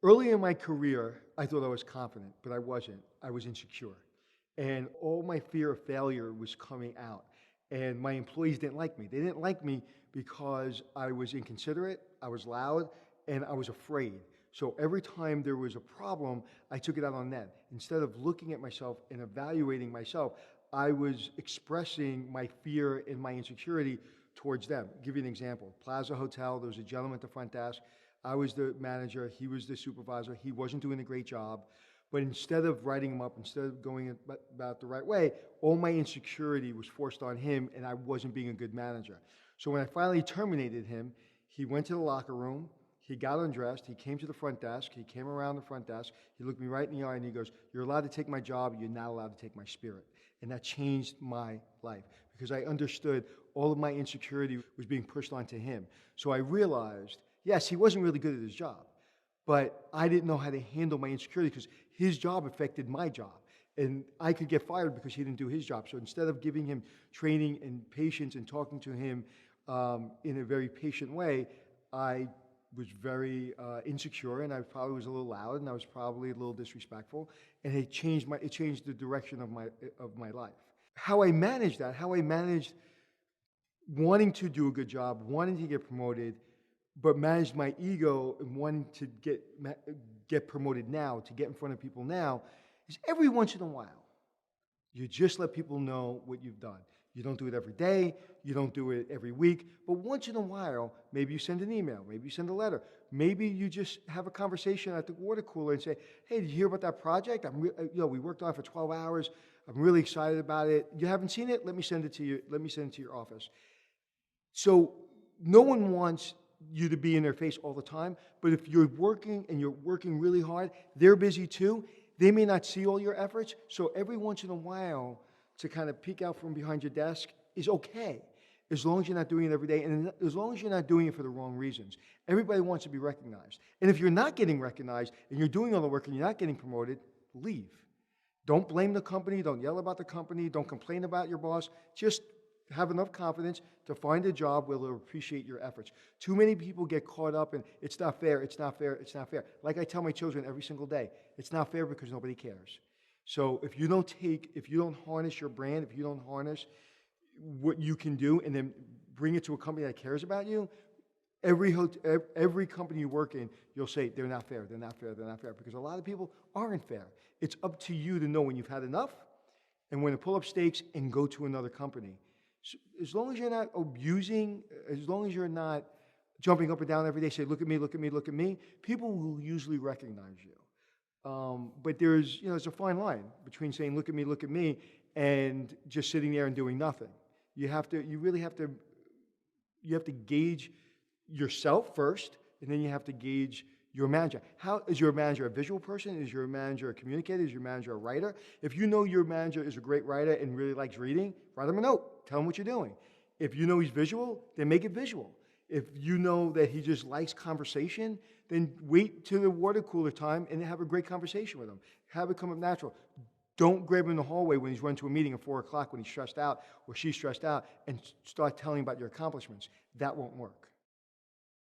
Early in my career, I thought I was confident, but I wasn't. I was insecure. And all my fear of failure was coming out. And my employees didn't like me. They didn't like me because I was inconsiderate, I was loud, and I was afraid. So every time there was a problem, I took it out on them. Instead of looking at myself and evaluating myself, I was expressing my fear and my insecurity towards them. I'll give you an example. Plaza Hotel, there was a gentleman at the front desk. I was the manager, he was the supervisor. He wasn't doing a great job. But instead of writing him up, instead of going about the right way, all my insecurity was forced on him and I wasn't being a good manager. So when I finally terminated him, he went to the locker room, he got undressed, he came to the front desk, he came around the front desk, he looked me right in the eye and he goes, "You're allowed to take my job, you're not allowed to take my spirit." And that changed my life because I understood all of my insecurity was being pushed onto him. So I realized, yes, he wasn't really good at his job, but I didn't know how to handle my insecurity because his job affected my job. And I could get fired because he didn't do his job. So instead of giving him training and patience and talking to him in a very patient way, I was very insecure, and I probably was a little loud, and I was probably a little disrespectful, and it changed the direction of my life. How I managed that, how I managed wanting to do a good job, wanting to get promoted, but managed my ego and wanting to get promoted now, to get in front of people now, is every once in a while, you just let people know what you've done. You don't do it every day, you don't do it every week, but once in a while, maybe you send an email, maybe you send a letter, maybe you just have a conversation at the water cooler and say, "Hey, did you hear about that project? We worked on it for 12 hours. I'm really excited about it. You haven't seen it? Let me send it to you. Let me send it to your office." So no one wants you to be in their face all the time, but if you're working and you're working really hard, they're busy too. They may not see all your efforts, so every once in a while to kind of peek out from behind your desk is okay, as long as you're not doing it every day and as long as you're not doing it for the wrong reasons. Everybody wants to be recognized. And if you're not getting recognized and you're doing all the work and you're not getting promoted, leave. Don't blame the company, don't yell about the company, don't complain about your boss. Just have enough confidence to find a job where they'll appreciate your efforts. Too many people get caught up in, it's not fair, it's not fair, it's not fair. Like I tell my children every single day, it's not fair because nobody cares. So if you don't harness your brand, if you don't harness what you can do and then bring it to a company that cares about you, every company you work in, you'll say, they're not fair, they're not fair, they're not fair, because a lot of people aren't fair. It's up to you to know when you've had enough and when to pull up stakes and go to another company. So as long as you're not abusing, as long as you're not jumping up and down every day, say, "Look at me, look at me, look at me," people will usually recognize you. But there's a fine line between saying, "Look at me," and just sitting there and doing nothing. You really have to gauge yourself first, and then you have to gauge your manager. How is your manager a visual person? Is your manager a communicator? Is your manager a writer? If you know your manager is a great writer and really likes reading, write him a note. Tell him what you're doing. If you know he's visual, then make it visual. If you know that he just likes conversation, then wait till the water cooler time and have a great conversation with him. Have it come up natural. Don't grab him in the hallway when he's run to a meeting at 4 o'clock when he's stressed out or she's stressed out and start telling about your accomplishments. That won't work.